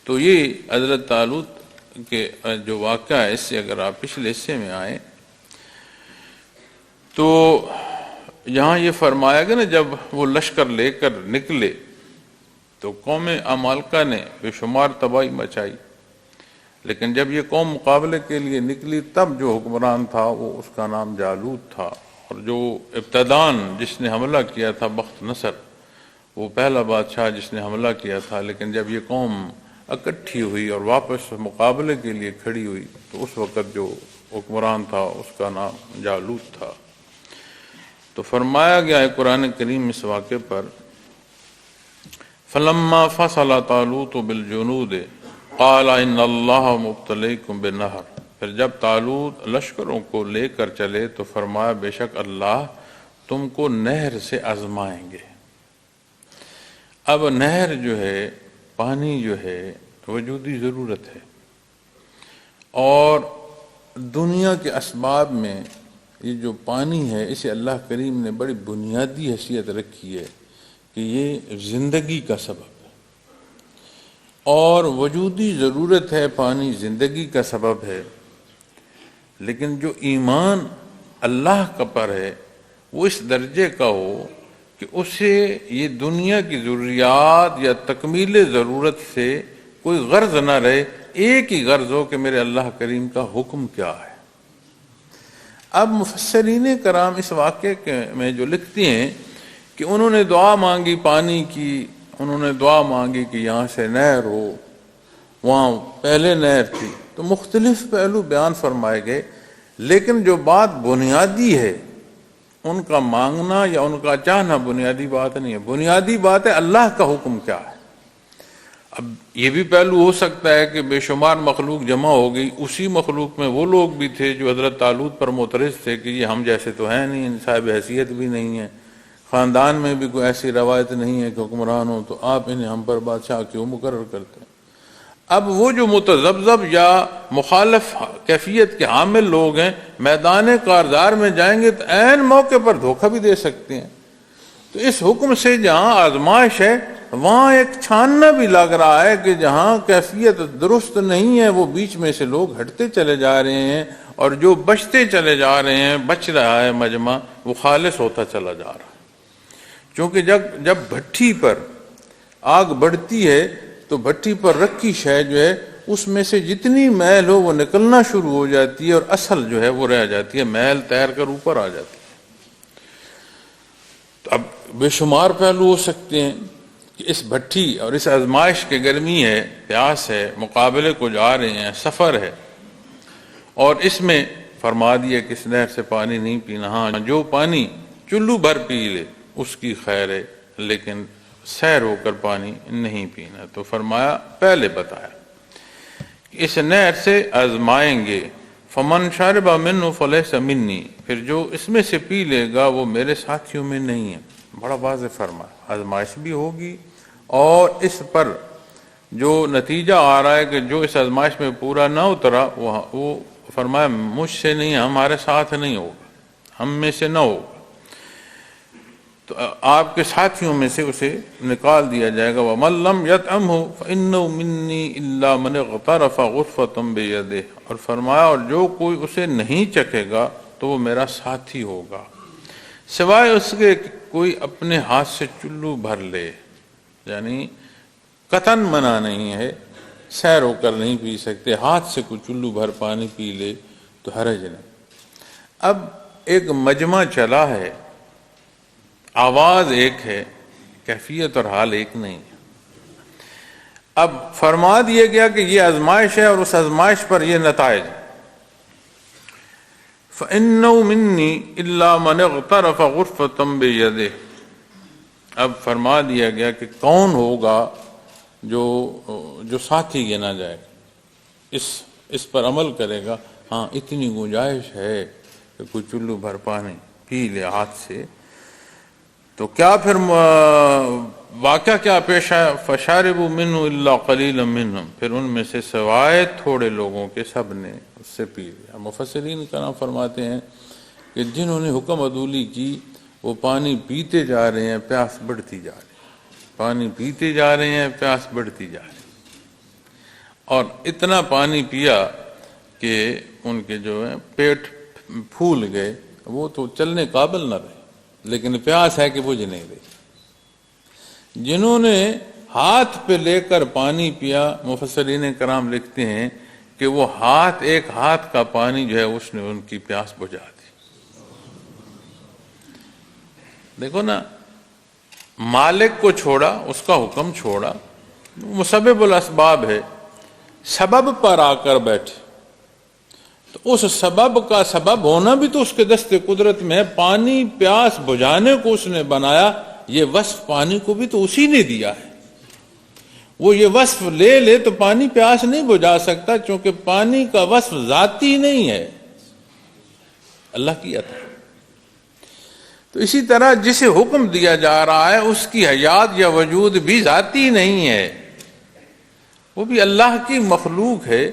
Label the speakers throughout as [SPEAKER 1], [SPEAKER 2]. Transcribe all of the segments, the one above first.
[SPEAKER 1] تو یہ حضرت طالوت کے جو واقعہ ہے، اس سے اگر آپ پچھلے حصے میں آئیں تو یہاں یہ فرمایا گیا نا، جب وہ لشکر لے کر نکلے تو قوم عمالقہ نے بے شمار تباہی مچائی، لیکن جب یہ قوم مقابلے کے لیے نکلی تب جو حکمران تھا وہ اس کا نام جالوت تھا، اور جو ابتدان جس نے حملہ کیا تھا بخت نصر، وہ پہلا بادشاہ جس نے حملہ کیا تھا، لیکن جب یہ قوم اکٹھی ہوئی اور واپس مقابلے کے لیے کھڑی ہوئی تو اس وقت جو حکمران تھا اس کا نام جالوت تھا۔ تو فرمایا گیا ہے قرآن کریم اس واقعے پر، فلما فصل طالوت بالجنود قال ان اللہ مبتلیکم بنہر، پھر جب طالوت لشکروں کو لے کر چلے تو فرمایا بے شک اللہ تم کو نہر سے آزمائیں گے۔ اب نہر جو ہے، پانی جو ہے، وجودی ضرورت ہے، اور دنیا کے اسباب میں یہ جو پانی ہے اسے اللہ کریم نے بڑی بنیادی حیثیت رکھی ہے کہ یہ زندگی کا سبب ہے، اور وجودی ضرورت ہے، پانی زندگی کا سبب ہے، لیکن جو ایمان اللہ کا پر ہے وہ اس درجے کا ہو کہ اسے یہ دنیا کی ضروریات یا تکمیل ضرورت سے کوئی غرض نہ رہے، ایک ہی غرض ہو کہ میرے اللہ کریم کا حکم کیا ہے۔ اب مفسرین کرام اس واقعے میں جو لکھتے ہیں کہ انہوں نے دعا مانگی پانی کی، انہوں نے دعا مانگی کہ یہاں سے نہر ہو، وہاں پہلے نہر تھی، تو مختلف پہلو بیان فرمائے گئے، لیکن جو بات بنیادی ہے ان کا مانگنا یا ان کا چاہنا بنیادی بات نہیں ہے، بنیادی بات ہے اللہ کا حکم کیا ہے۔ اب یہ بھی پہلو ہو سکتا ہے کہ بے شمار مخلوق جمع ہو گئی، اسی مخلوق میں وہ لوگ بھی تھے جو حضرت طالوت پر معترض تھے کہ یہ ہم جیسے تو ہیں نہیں، صاحب حیثیت بھی نہیں ہے، خاندان میں بھی کوئی ایسی روایت نہیں ہے کہ حکمران ہو، تو آپ انہیں ہم پر بادشاہ کیوں مقرر کرتے ہیں۔ اب وہ جو متذبذب یا مخالف کیفیت کے حامل لوگ ہیں، میدان کارزار میں جائیں گے تو عین موقع پر دھوکہ بھی دے سکتے ہیں۔ تو اس حکم سے جہاں آزمائش ہے وہاں ایک چھاننا بھی لگ رہا ہے کہ جہاں کیفیت درست نہیں ہے وہ بیچ میں سے لوگ ہٹتے چلے جا رہے ہیں، اور جو بچتے چلے جا رہے ہیں، بچ رہا ہے مجمع، وہ خالص ہوتا چلا جا رہا ہے۔ چونکہ جب بھٹی پر آگ بڑھتی ہے تو بھٹی پر رکھی شے جو ہے اس میں سے جتنی میل ہو وہ نکلنا شروع ہو جاتی ہے، اور اصل جو ہے وہ رہ جاتی ہے، میل تیر کر اوپر آ جاتی ہے۔ تو اب بے شمار پہلو ہو سکتے ہیں کہ اس بھٹی اور اس آزمائش کے گرمی ہے، پیاس ہے، مقابلے کو جا رہے ہیں، سفر ہے، اور اس میں فرما دیا کہ اس نہر سے پانی نہیں پینا، ہاں جو پانی چلو بھر پی لے اس کی خیر ہے، لیکن سیر ہو کر پانی نہیں پینا۔ تو فرمایا پہلے بتایا کہ اس نہر سے آزمائیں گے، فمن شرب منہ فلیس منی، پھر جو اس میں سے پی لے گا وہ میرے ساتھیوں میں نہیں ہے۔ بڑا واضح فرمایا، آزمائش بھی ہوگی، اور اس پر جو نتیجہ آ رہا ہے کہ جو اس آزمائش میں پورا نہ اترا وہ فرمایا مجھ سے نہیں، ہمارے ساتھ نہیں ہوگا، ہم میں سے نہ ہوگا، تو آپ کے ساتھیوں میں سے اسے نکال دیا جائے گا۔ وَمَن لَّمْ يَطْعَمْهُ فَإِنَّهُ مِنِّي إِلَّا مَنِ اغْتَرَفَ غُرْفَةً بِيَدِهِ، اور فرمایا اور جو کوئی اسے نہیں چکھے گا تو وہ میرا ساتھی ہوگا، سوائے اس کے کوئی اپنے ہاتھ سے چلو بھر لے، یعنی قطعاً منع نہیں ہے، سیر ہو کر نہیں پی سکتے، ہاتھ سے کوئی چلو بھر پانی پی لے تو حرج نہیں۔ اب ایک مجمع چلا ہے، آواز ایک ہے، کیفیت اور حال ایک نہیں ہے۔ اب فرما دیا گیا کہ یہ آزمائش ہے اور اس آزمائش پر یہ نتائج، فَإِنَّهُ مِنِّي إِلَّا مَنِ اغْتَرَفَ غُرْفَةً بِيَدِهِ، اب فرما دیا گیا کہ کون ہوگا جو ساتھی گنا جائے گا، اس پر عمل کرے گا، ہاں اتنی گنجائش ہے کہ کوئی چلو بھر پانی پی لے ہاتھ سے، تو کیا پھر واقعہ کیا پیش آیا، فَشَارِبُوا مِنْهُ إِلَّا قَلِيلًا مِّنْهُمْ، پھر ان میں سے سوائے تھوڑے لوگوں کے سب نے اس سے پی لیا۔ مفسرین کرام فرماتے ہیں کہ جنہوں نے حکم عدولی کی وہ پانی پیتے جا رہے ہیں، پیاس بڑھتی جا رہی ہے، پانی پیتے جا رہے ہیں، پیاس بڑھتی جا رہی ہے۔ اور اتنا پانی پیا کہ ان کے جو ہے پیٹ پھول گئے، وہ تو چلنے قابل نہ رہے، لیکن پیاس ہے کہ بجھ نہیں رہی۔ جنہوں نے ہاتھ پہ لے کر پانی پیا، مفسرین کرام لکھتے ہیں کہ وہ ایک ہاتھ کا پانی جو ہے اس نے ان کی پیاس بجھا دی۔ دیکھو نا، مالک کو چھوڑا، اس کا حکم چھوڑا، مسبب الاسباب ہے، سبب پر آ کر بیٹھے، تو اس سبب کا سبب ہونا بھی تو اس کے دست قدرت میں ہے۔ پانی پیاس بجھانے کو اس نے بنایا، یہ وصف پانی کو بھی تو اسی نے دیا ہے۔ وہ یہ وصف لے تو پانی پیاس نہیں بجھا سکتا، چونکہ پانی کا وصف ذاتی نہیں ہے، اللہ کی عطا۔ تو اسی طرح جسے حکم دیا جا رہا ہے اس کی حیات یا وجود بھی ذاتی نہیں ہے، وہ بھی اللہ کی مخلوق ہے۔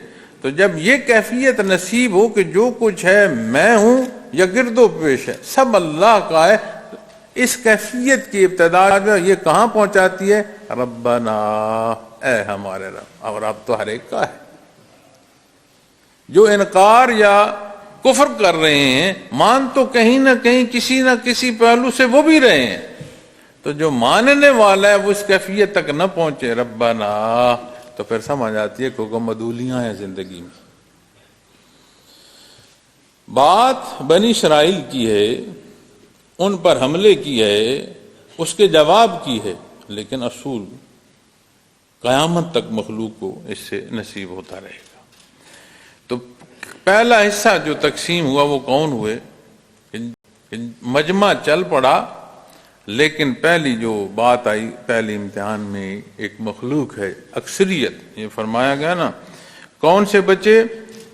[SPEAKER 1] تو جب یہ کیفیت نصیب ہو کہ جو کچھ ہے میں ہوں یا گرد و پیش ہے سب اللہ کا ہے، اس کیفیت کی ابتدا یہ کہاں پہنچاتی ہے؟ ربنا، اے ہمارے رب، اور رب تو ہر ایک کا ہے۔ جو انکار یا کفر کر رہے ہیں، مان تو کہیں نہ کہیں کسی نہ کسی پہلو سے وہ بھی رہے ہیں، تو جو ماننے والا ہے وہ اس کیفیت تک نہ پہنچے ربنا، تو پھر سمجھ آتی ہے کہ حکم عدولیاں ہیں زندگی میں۔ بات بنی اسرائیل کی ہے، ان پر حملے کی ہے، اس کے جواب کی ہے، لیکن اصول قیامت تک مخلوق کو اس سے نصیب ہوتا رہے گا۔ تو پہلا حصہ جو تقسیم ہوا وہ کون ہوئے؟ مجمع چل پڑا، لیکن پہلی جو بات آئی پہلی امتحان میں ایک مخلوق ہے، اکثریت، یہ فرمایا گیا نا کون سے بچے؟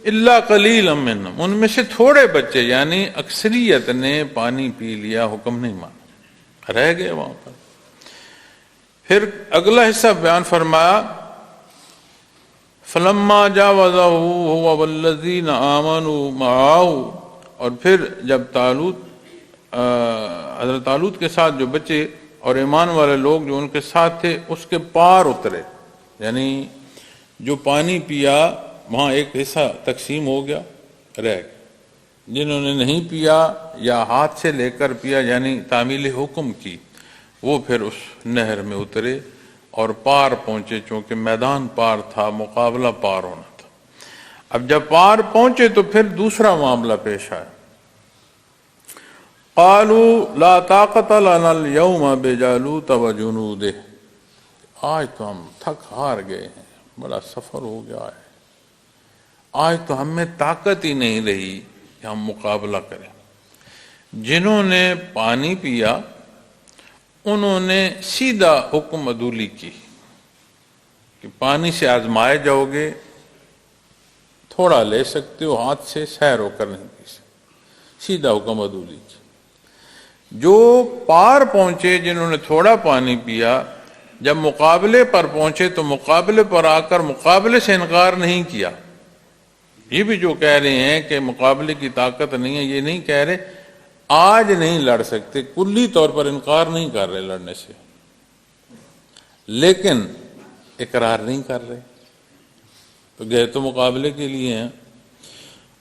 [SPEAKER 1] الا قلیل منہم، ان میں سے تھوڑے بچے، یعنی اکثریت نے پانی پی لیا، حکم نہیں مانا، رہ گئے وہاں پر۔ پھر اگلا حصہ بیان فرمایا فلما جاوزہ هو والذین آمنوا معه، اور پھر جب حضرت طالوت کے ساتھ جو بچے اور ایمان والے لوگ جو ان کے ساتھ تھے اس کے پار اترے، یعنی جو پانی پیا وہاں ایک حصہ تقسیم ہو گیا، رہ گئے۔ جنہوں نے نہیں پیا یا ہاتھ سے لے کر پیا یعنی تعمیل حکم کی، وہ پھر اس نہر میں اترے اور پار پہنچے، چونکہ میدان پار تھا، مقابلہ پار ہونا تھا۔ اب جب پار پہنچے تو پھر دوسرا معاملہ پیش آیا، قالوا لا طاقت لنا اليوم بجالوت وجنودہ، آج تو ہم تھک ہار گئے ہیں، بڑا سفر ہو گیا ہے، آج تو ہم میں طاقت ہی نہیں رہی کہ ہم مقابلہ کریں۔ جنہوں نے پانی پیا انہوں نے سیدھا حکم عدولی کی کہ پانی سے آزمائے جاؤ گے، تھوڑا لے سکتے ہو، ہاتھ سے سیر ہو کر نہیں پی سکتے، سیدھا حکم عدولی کی۔ جو پار پہنچے جنہوں نے تھوڑا پانی پیا، جب مقابلے پر پہنچے تو مقابلے پر آ کر مقابلے سے انکار نہیں کیا۔ یہ بھی جو کہہ رہے ہیں کہ مقابلے کی طاقت نہیں ہے، یہ نہیں کہہ رہے آج نہیں لڑ سکتے، کلی طور پر انکار نہیں کر رہے لڑنے سے، لیکن اقرار نہیں کر رہے، تو گئے تو مقابلے کے لیے ہیں۔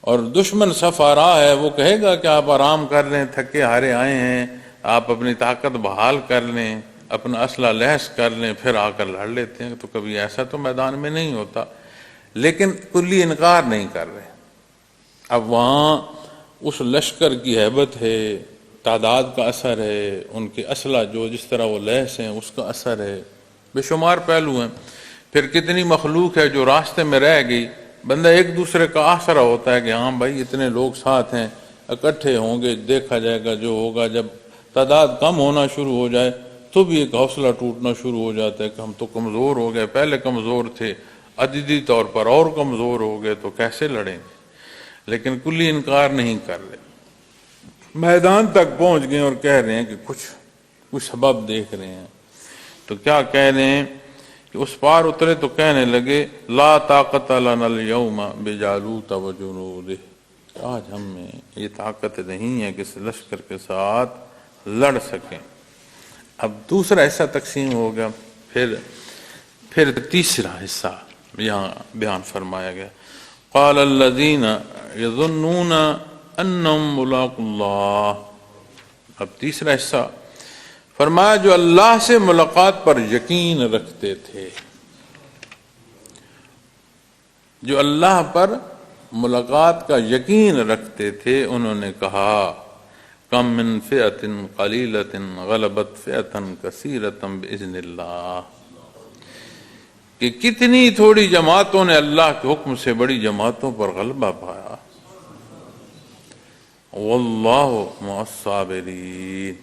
[SPEAKER 1] اور دشمن سفارا ہے، وہ کہے گا کہ آپ آرام کر لیں، تھکے ہارے آئے ہیں، آپ اپنی طاقت بحال کر لیں، اپنا اسلحہ لحظ کر لیں، پھر آ کر لڑ لیتے ہیں۔ تو کبھی ایسا تو میدان میں نہیں ہوتا، لیکن کلی انکار نہیں کر رہے۔ اب وہاں اس لشکر کی ہیبت ہے، تعداد کا اثر ہے، ان کے اسلحہ جو جس طرح وہ لیس ہیں اس کا اثر ہے، بے شمار پہلو ہیں۔ پھر کتنی مخلوق ہے جو راستے میں رہ گئی، بندہ ایک دوسرے کا آسرا ہوتا ہے کہ ہاں بھائی اتنے لوگ ساتھ ہیں، اکٹھے ہوں گے، دیکھا جائے گا جو ہوگا۔ جب تعداد کم ہونا شروع ہو جائے تو بھی ایک حوصلہ ٹوٹنا شروع ہو جاتا ہے کہ ہم تو کمزور ہو گئے، پہلے کمزور تھے، عددی طور پر اور کمزور ہو گئے، تو کیسے لڑیں گے؟ لیکن کلی انکار نہیں کر رہے، میدان تک پہنچ گئے اور کہہ رہے ہیں کہ کچھ سبب دیکھ رہے ہیں۔ تو کیا کہہ رہے ہیں کہ اس پار اترے تو کہنے لگے لا طاقت لنا اليوم بجالوت وجنودہ، آج ہم میں یہ طاقت نہیں ہے کہ اس لشکر کے ساتھ لڑ سکیں۔ اب دوسرا حصہ تقسیم ہو گیا، پھر تیسرا حصہ یہاں بیان فرمایا گیا۔ قال الذین یظنون انہم ملاقو اللہ، اب تیسرا حصہ فرمایا جو اللہ سے ملاقات پر یقین رکھتے تھے، جو اللہ پر ملاقات کا یقین رکھتے تھے، انہوں نے کہا کم من فئۃ قلیلۃ غلبت فئۃ کثیرۃ باذن اللہ، کہ کتنی تھوڑی جماعتوں نے اللہ کے حکم سے بڑی جماعتوں پر غلبہ پایا، واللہ مع الصابرین،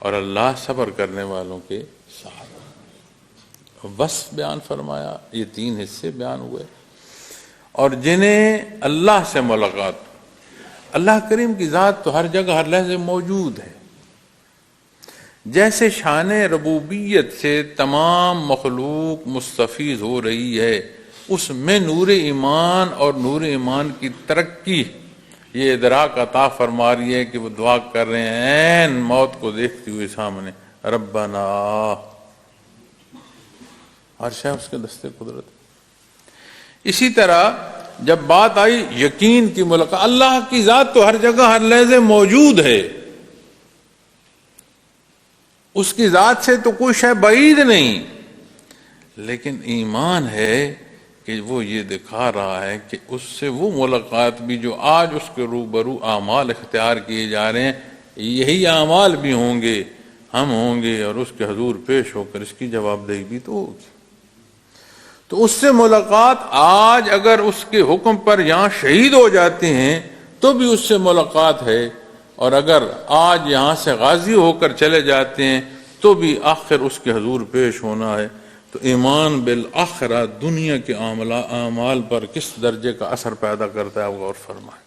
[SPEAKER 1] اور اللہ صبر کرنے والوں کے ساتھ۔ وصف بیان فرمایا، یہ 3 حصے بیان ہوئے۔ اور جنہیں اللہ سے ملاقات، اللہ کریم کی ذات تو ہر جگہ ہر لحظے موجود ہے، جیسے شان ربوبیت سے تمام مخلوق مستفیض ہو رہی ہے، اس میں نور ایمان اور نور ایمان کی ترقی یہ ادراک عطا فرما رہی ہے کہ وہ دعا کر رہے ہیں عین موت کو دیکھتے ہوئے سامنے، ربنا، ہر شے اس کے دستے قدرت۔ اسی طرح جب بات آئی یقین کی ملاقات، اللہ کی ذات تو ہر جگہ ہر لحظے موجود ہے، اس کی ذات سے تو کوئی شے بعید نہیں، لیکن ایمان ہے کہ وہ یہ دکھا رہا ہے کہ اس سے وہ ملاقات بھی جو آج اس کے روبرو اعمال اختیار کیے جا رہے ہیں، یہی اعمال بھی ہوں گے، ہم ہوں گے، اور اس کے حضور پیش ہو کر اس کی جواب دہی بھی تو ہوگی۔ تو اس سے ملاقات آج اگر اس کے حکم پر یہاں شہید ہو جاتے ہیں تو بھی اس سے ملاقات ہے، اور اگر آج یہاں سے غازی ہو کر چلے جاتے ہیں تو بھی آخر اس کے حضور پیش ہونا ہے۔ تو ایمان بالآخرہ دنیا کے اعمال پر کس درجے کا اثر پیدا کرتا ہے، آپ غور فرمائیں۔